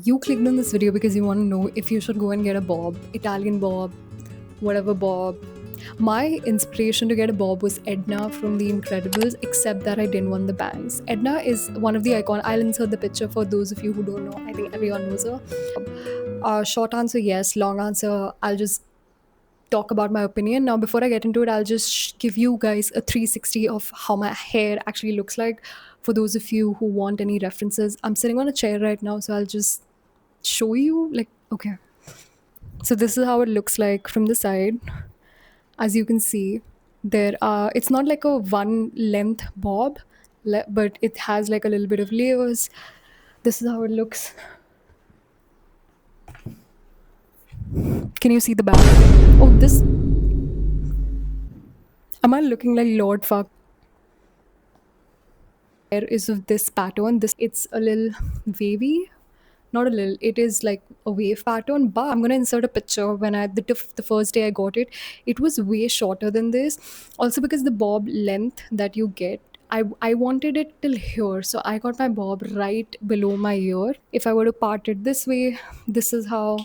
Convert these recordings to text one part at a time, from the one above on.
You clicked on this video because you want to know if you should go and get a bob, Italian bob, whatever bob. My inspiration to get a bob was Edna from The Incredibles, except that I didn't want the bangs. Edna is one of the icon. I'll insert the picture for those of you who don't know. I think everyone knows her. Short answer, yes. Long answer, I'll just talk about my opinion. Now, before I get into it, I'll just give you guys a 360 of how my hair actually looks like for those of you who want any references. I'm sitting on a chair right now, so I'll just show you. Like, okay, so this is how it looks like from the side. As you can see, there are, it's not like a one length bob, but it has like a little bit of layers. This is how it looks. Can you see the back? Oh, this, am I looking like Lord Fuck? Hair is of this pattern. This, it's a little wavy, not a little, it is like a wave pattern, but I'm gonna insert a picture. When I the first day I got it, it was way shorter than this. Also, because the bob length that you get, I wanted it till here, so I got my bob right below my ear. If I were to part it this way, this is how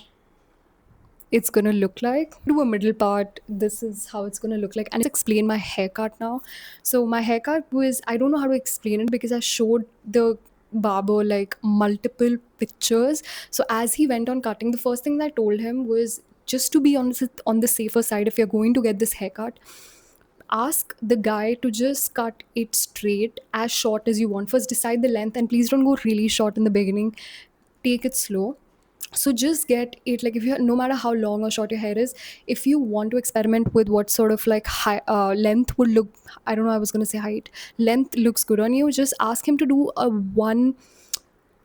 it's gonna look like. Do a middle part, this is how it's gonna look like. And explain my haircut now. So my haircut was, I don't know how to explain it because I showed the barber like multiple pictures. So as he went on cutting, the first thing that I told him was, just to be on the safer side, if you're going to get this haircut, ask the guy to just cut it straight, as short as you want. First decide the length, and please don't go really short in the beginning. Take it slow. So just get it, like, if you, no matter how long or short your hair is, if you want to experiment with what sort of like high length would look, I don't know, I was going to say height, length looks good on you, just ask him to do a one,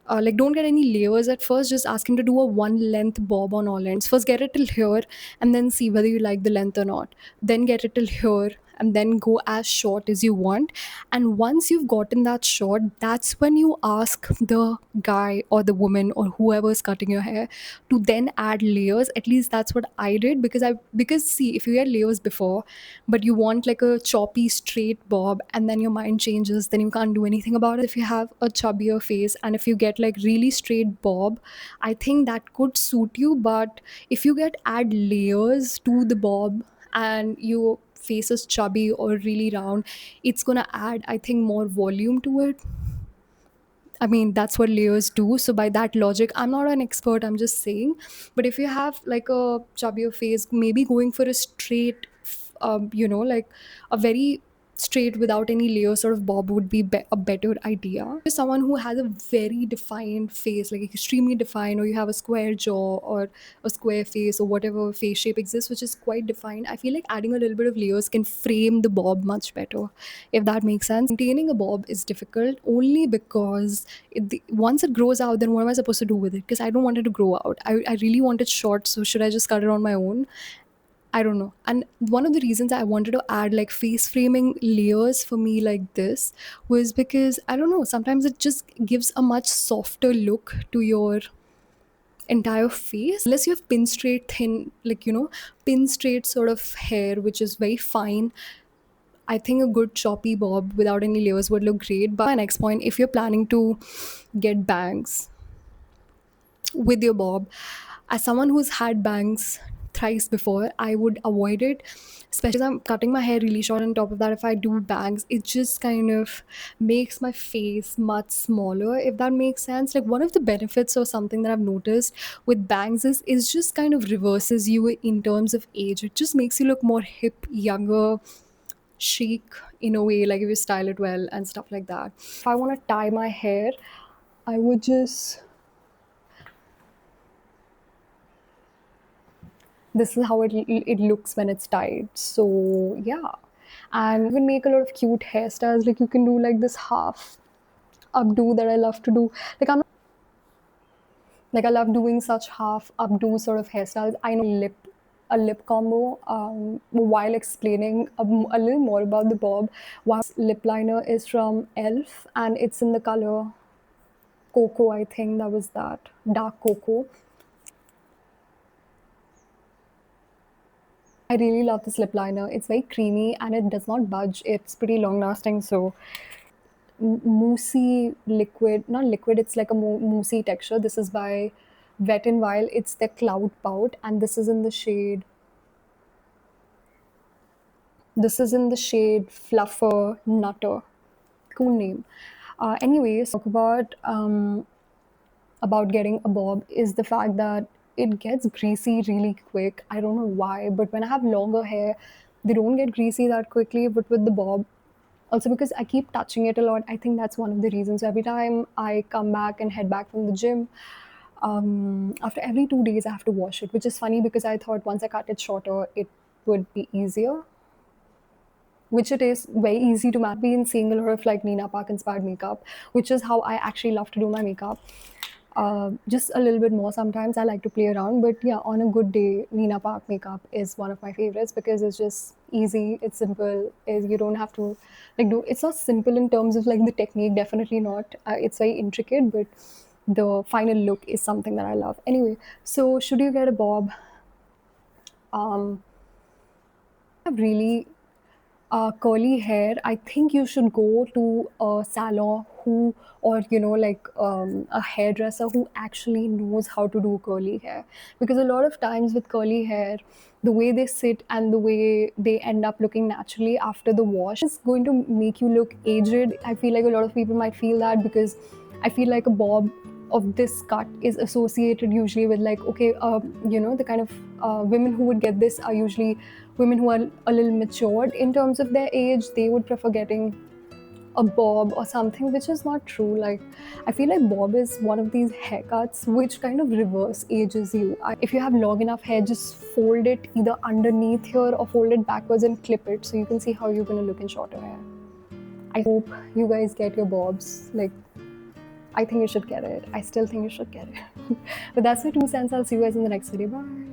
like, don't get any layers at first. Just ask him to do a one length bob on all ends. First get it till here, and then see whether you like the length or not. Then get it till here, and then go as short as you want. And once you've gotten that short, that's when you ask the guy or the woman or whoever is cutting your hair to then add layers. At least that's what I did, because see, if you get layers before, but you want like a choppy straight bob, and then your mind changes, then you can't do anything about it. If you have a chubbier face, and if you get like really straight bob, I think that could suit you. But if you get add layers to the bob and your face is chubby or really round, it's gonna add, I think, more volume to it. I mean, that's what layers do. So by that logic, I'm not an expert, I'm just saying. But if you have like a chubbier face, maybe going for a straight, like a very straight without any layers sort of bob would be, a better idea. If someone who has a very defined face, like extremely defined, or you have a square jaw or a square face or whatever face shape exists, which is quite defined, I feel like adding a little bit of layers can frame the bob much better, if that makes sense. Maintaining a bob is difficult only because once it grows out, then what am I supposed to do with it? Because I don't want it to grow out. I really want it short, so should I just cut it on my own? I don't know. And one of the reasons I wanted to add like face framing layers for me like this was because, I don't know, sometimes it just gives a much softer look to your entire face. Unless you have pin straight thin, like, pin straight sort of hair, which is very fine, I think a good choppy bob without any layers would look great. But my next point, if you're planning to get bangs with your bob, as someone who's had bangs thrice before, I would avoid it. Especially as I'm cutting my hair really short. On top of that, if I do bangs, it just kind of makes my face much smaller, if that makes sense. Like, one of the benefits or something that I've noticed with bangs is just kind of reverses you in terms of age. It just makes you look more hip, younger, chic in a way, like if you style it well and stuff like that. If I want to tie my hair, I would just, this is how it looks when it's tied. So yeah, and you can make a lot of cute hairstyles. Like, you can do like this half updo that I love to do. Like, I'm like, I love doing such half updo sort of hairstyles. I know a lip combo, while explaining a little more about the bob. One lip liner is from Elf, and it's in the color cocoa. I think that was that dark cocoa. I really love this lip liner. It's very creamy and it does not budge. It's pretty long lasting. So moussey liquid, not liquid, it's like a moussey texture. This is by Wet n Wild. It's the Cloud Pout, and this is in the shade Fluffer Nutter. Cool name. Anyways, talk about getting a bob is the fact that it gets greasy really quick. I don't know why, but when I have longer hair, they don't get greasy that quickly. But with the bob, also because I keep touching it a lot, I think that's one of the reasons. So every time I come back and head back from the gym, after every 2 days, I have to wash it, which is funny because I thought once I cut it shorter, it would be easier, which it is very easy to manage. Been seeing a lot of like Nina Park inspired makeup, which is how I actually love to do my makeup. Just a little bit more sometimes. I like to play around, but yeah, on a good day, Nina Park makeup is one of my favorites because it's just easy, it's simple. Is you don't have to like do. It's not simple in terms of like the technique, definitely not. It's very intricate, but the final look is something that I love. Anyway, so should you get a bob? Um, have really curly hair, I think you should go to a salon who, or like a hairdresser who actually knows how to do curly hair. Because a lot of times with curly hair, the way they sit and the way they end up looking naturally after the wash is going to make you look aged. I feel like a lot of people might feel that because I feel like a bob of this cut is associated usually with like, okay, the kind of women who would get this are usually women who are a little matured in terms of their age. They would prefer getting a bob or something, which is not true. Like, I feel like bob is one of these haircuts which kind of reverse ages you. If you have long enough hair, just fold it either underneath here or fold it backwards and clip it so you can see how you're going to look in shorter hair. I hope you guys get your bobs. Like, I think you should get it. I still think you should get it. But that's my 2 cents. I'll see you guys in the next video. Bye.